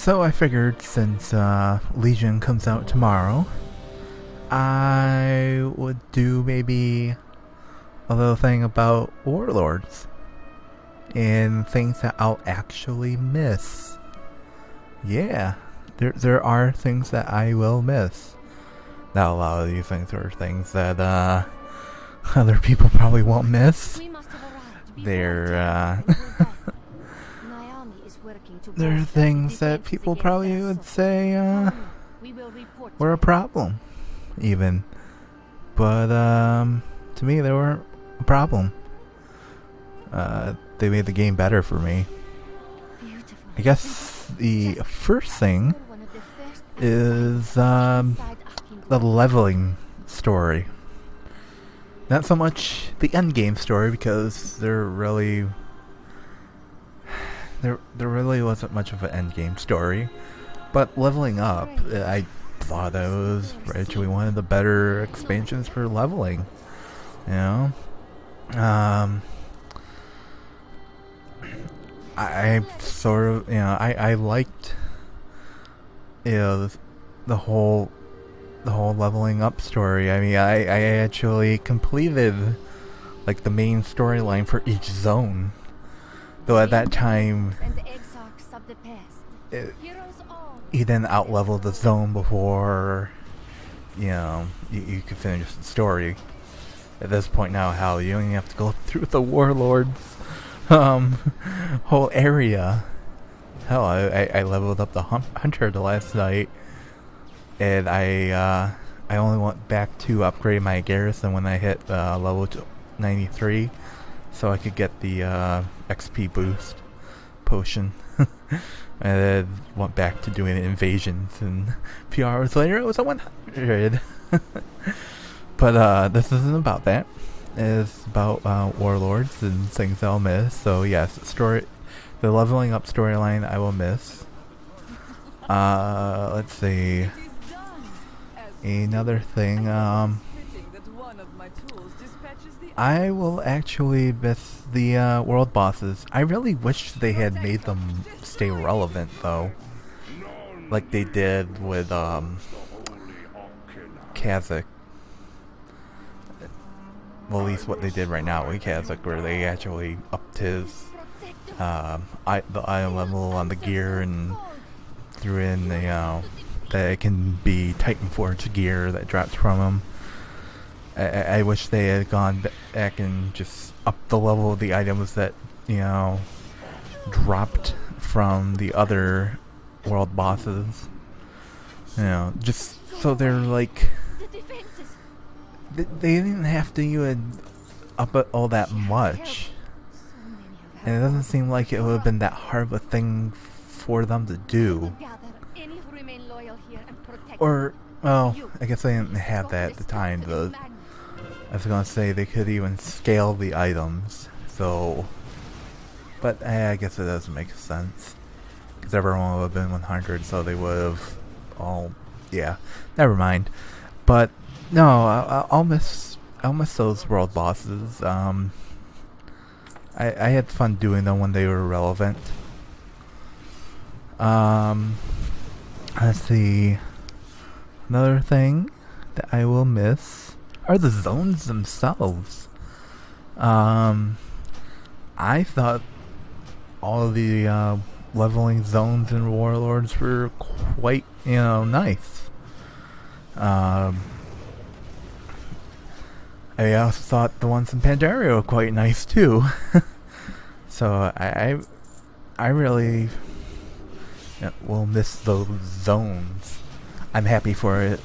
So I figured since Legion comes out tomorrow, I would do maybe a little thing about Warlords and things that I'll actually miss. Yeah, there are things that I will miss. Now a lot of these things are things that other people probably won't miss. They're there are things that people probably would say were a problem, even. But to me, they weren't a problem. They made the game better for me. I guess the first thing is the leveling story. Not so much the end game story, because there really wasn't much of an end game story. But leveling up, I thought that was actually one of the better expansions for leveling. You know, I sort of, I liked, the whole leveling up story. I mean, I actually completed like the main storyline for each zone. Though at that time, you didn't out-level the zone before, you could finish the story. At this point now, hell, you don't even have to go through the Warlords whole area. Hell, I leveled up the Hunter the last night, and I only went back to upgrade my garrison when I hit level 93, so I could get the XP boost potion. And then went back to doing invasions, and a few hours later it was a 100. But this isn't about that. It's about Warlords and things I'll miss. So yes, the leveling up storyline I will miss. Let's see. Another thing, I will actually miss the world bosses. I really wish they had made them stay relevant, though, like they did with Kazakh. Well, at least what they did right now with Kazakh, where they actually upped his the eye level on the gear and threw in the that it can be Titanforge gear that drops from him. I wish they had gone back and just upped the level of the items that, dropped from the other world bosses. Just so they're like... They didn't have to even up it all that much. And it doesn't seem like it would have been that hard of a thing for them to do. Or, well, I guess they didn't have that at the time, but I was gonna say they could even scale the items, so... But I guess it doesn't make sense. Because everyone would have been 100, so they would have all... Yeah, never mind. But, no, I'll miss those world bosses. I had fun doing them when they were relevant. Let's see... Another thing that I will miss are the zones themselves. I thought all of the leveling zones in Warlords were quite, nice. I also thought the ones in Pandaria were quite nice too. So I really will miss those zones. I'm happy for it,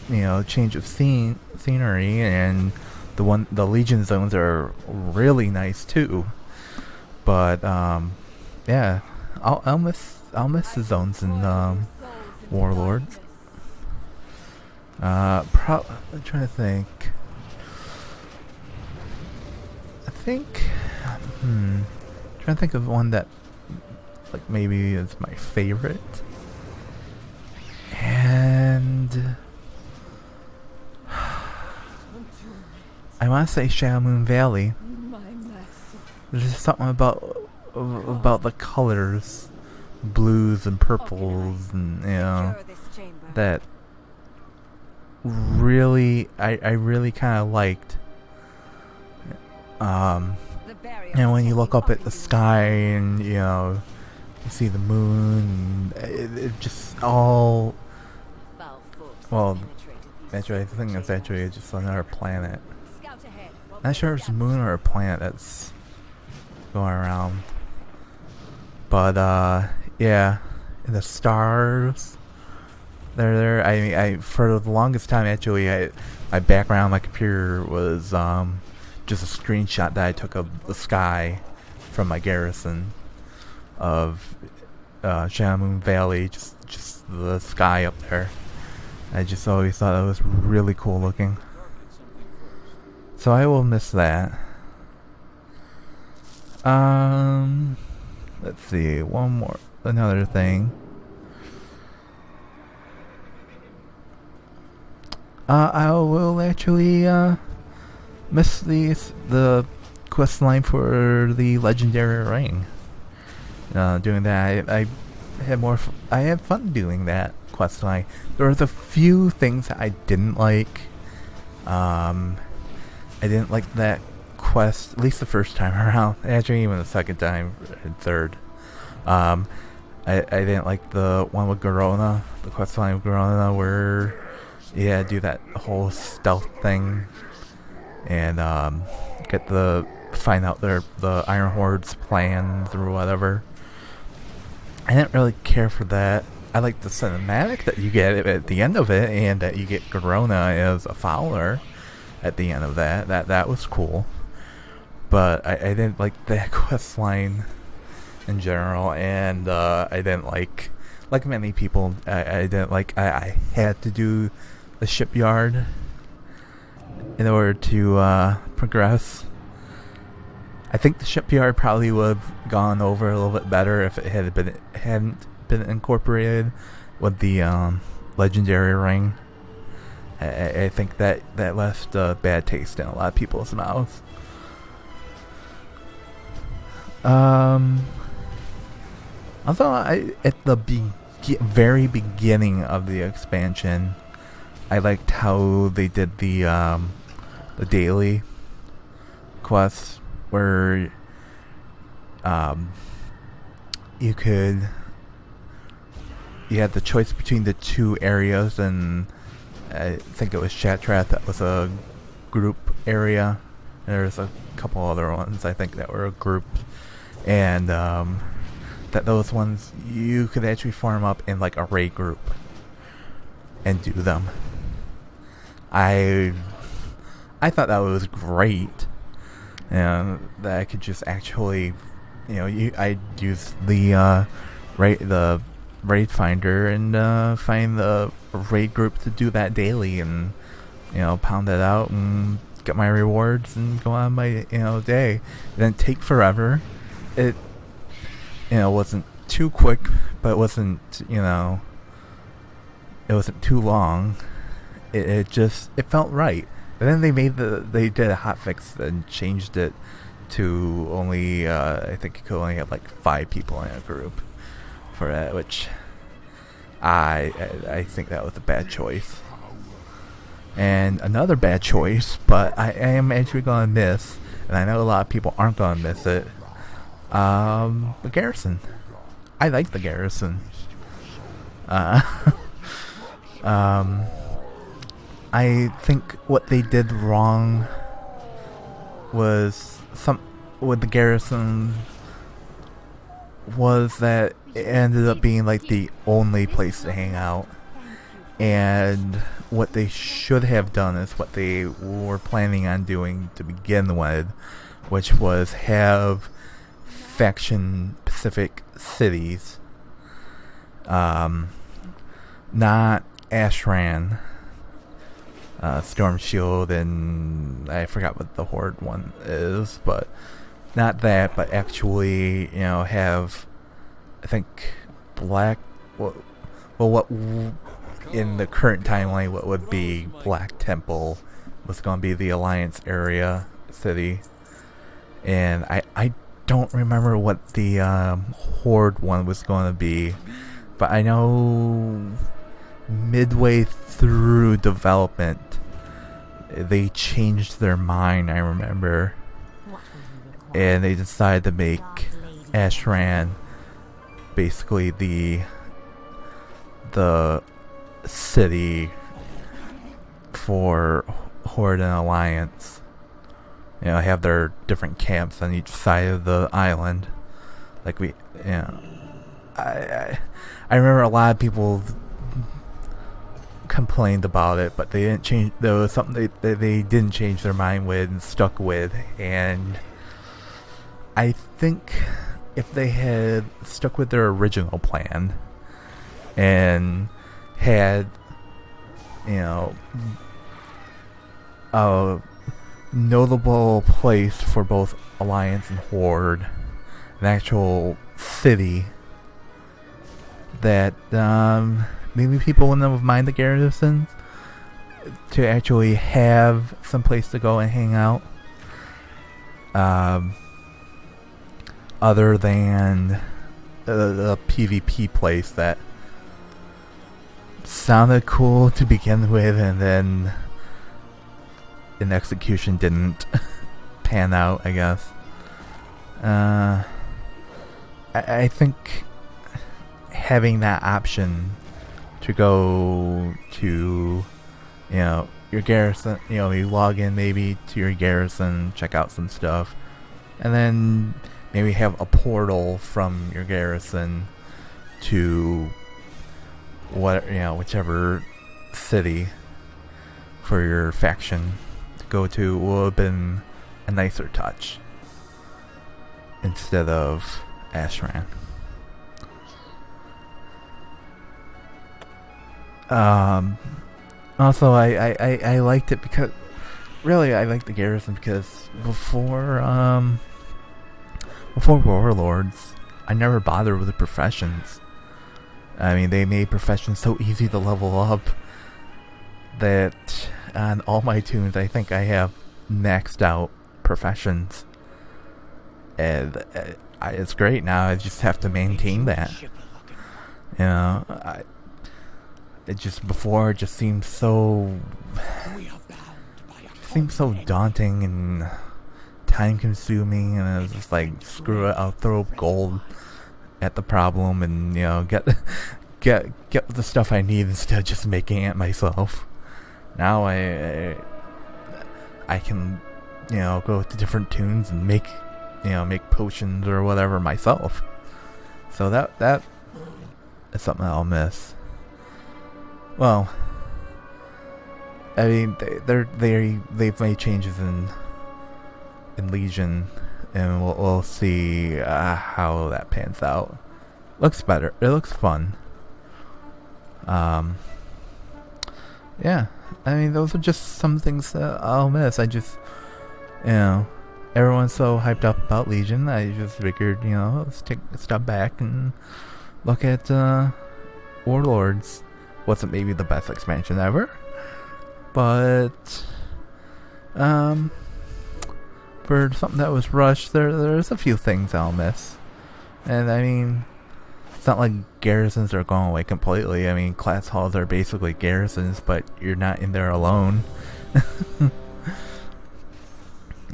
change of scenery, and the Legion zones are really nice too. But yeah, I'll miss the zones in Warlords. I'm trying to think. Trying to think of one that like maybe is my favorite. And I want to say Shadow Moon Valley. There's just something about the colors blues and purples, and that really I really kind of liked. And when you look up at the sky and you see the moon, it just all, well, actually I think it's actually just another planet. Not sure if it's a moon or a planet that's going around, but yeah, and the stars, they're there. I mean, for the longest time actually, my background on my computer was just a screenshot that I took of the sky from my garrison of Shaman Valley, just the sky up there. I just always thought it was really cool looking. So I will miss that. Let's see, another thing. I will actually miss the quest line for the legendary ring. Doing that, I had fun doing that quest line. There was a few things that I didn't like. I didn't like that quest, at least the first time around. Actually, even the second time and third. I didn't like the one with Garona, the quest line with Garona, where you had to do that whole stealth thing and find out the Iron Horde's plans or whatever. I didn't really care for that. I like the cinematic that you get at the end of it, and that you get Garona as a Fowler at the end of that. That was cool. But I didn't like that quest line in general, and I didn't like many people, I didn't like, I had to do the shipyard in order to progress. I think the shipyard probably would have gone over a little bit better if it hadn't been incorporated with the legendary ring. I think that left a bad taste in a lot of people's mouths. Although at the very beginning of the expansion, I liked how they did the daily quests where you had the choice between the two areas, and I think it was Shattrath that was a group area. There's a couple other ones I think that were a group, and that those ones you could actually form up in like a raid group and do them. I thought that was great, and that I could just actually, I'd use the raid finder and find the raid group to do that daily, and pound it out and get my rewards and go on my day. It didn't take forever. It wasn't too quick, but it wasn't it wasn't too long. It felt right. And then they did a hotfix and changed it to only I think you could only have like 5 people in a group for that, which I think that was a bad choice. And another bad choice, but I am actually gonna miss, and I know a lot of people aren't gonna miss it. The garrison. I like the garrison. I think what they did wrong was with the garrison was that it ended up being like the only place to hang out. And what they should have done is what they were planning on doing to begin with, which was have faction-specific cities. Not Ashran, Storm Shield, and I forgot what the Horde one is, but not that, but actually, have, I think, what in the current timeline, what would be Black Temple was going to be the Alliance area city, and I don't remember what the Horde one was going to be, but I know midway through development they changed their mind, I remember, and they decided to make Ashran basically the city for Horde and Alliance. You know, have their different camps on each side of the island. Like we, you know, I remember a lot of people complained about it, but they didn't change. There was something they didn't change their mind with and stuck with. And I think if they had stuck with their original plan and had, you know, a notable place for both Alliance and Horde, an actual city that maybe people wouldn't have mind the garrisons, to actually have some place to go and hang out, other than the PvP place that sounded cool to begin with, and then in execution didn't pan out, I guess. I think having that option to go to, you know, your garrison, you know, you log in maybe to your garrison, check out some stuff, and then maybe have a portal from your garrison to what, you know, whichever city for your faction to go to would have been a nicer touch instead of Ashran. Also, I liked it because, really, I liked the garrison because before Warlords, I never bothered with the professions. I mean, they made professions so easy to level up that on all my tunes, I think I have maxed out professions. And it's great now. I just have to maintain that. You know, it just before it just seemed so daunting and time consuming, and I was just like, screw it, I'll throw up gold at the problem and, you know, get the stuff I need instead of just making it myself. Now I can, you know, go to different tunes and make potions or whatever myself. So that is something I'll miss. Well, I mean, they've made changes in Legion, and we'll see how that pans out. Looks better. It looks fun. Yeah. I mean, those are just some things that I'll miss. I just, you know, everyone's so hyped up about Legion. I just figured, you know, let's take a step back and look at Warlords. Wasn't maybe the best expansion ever, but for something that was rushed, there's a few things I'll miss. And I mean, it's not like garrisons are going away completely. I mean, class halls are basically garrisons, but you're not in there alone.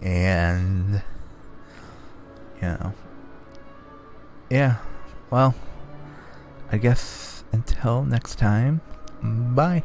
And, you know, yeah, well, I guess until next time, bye.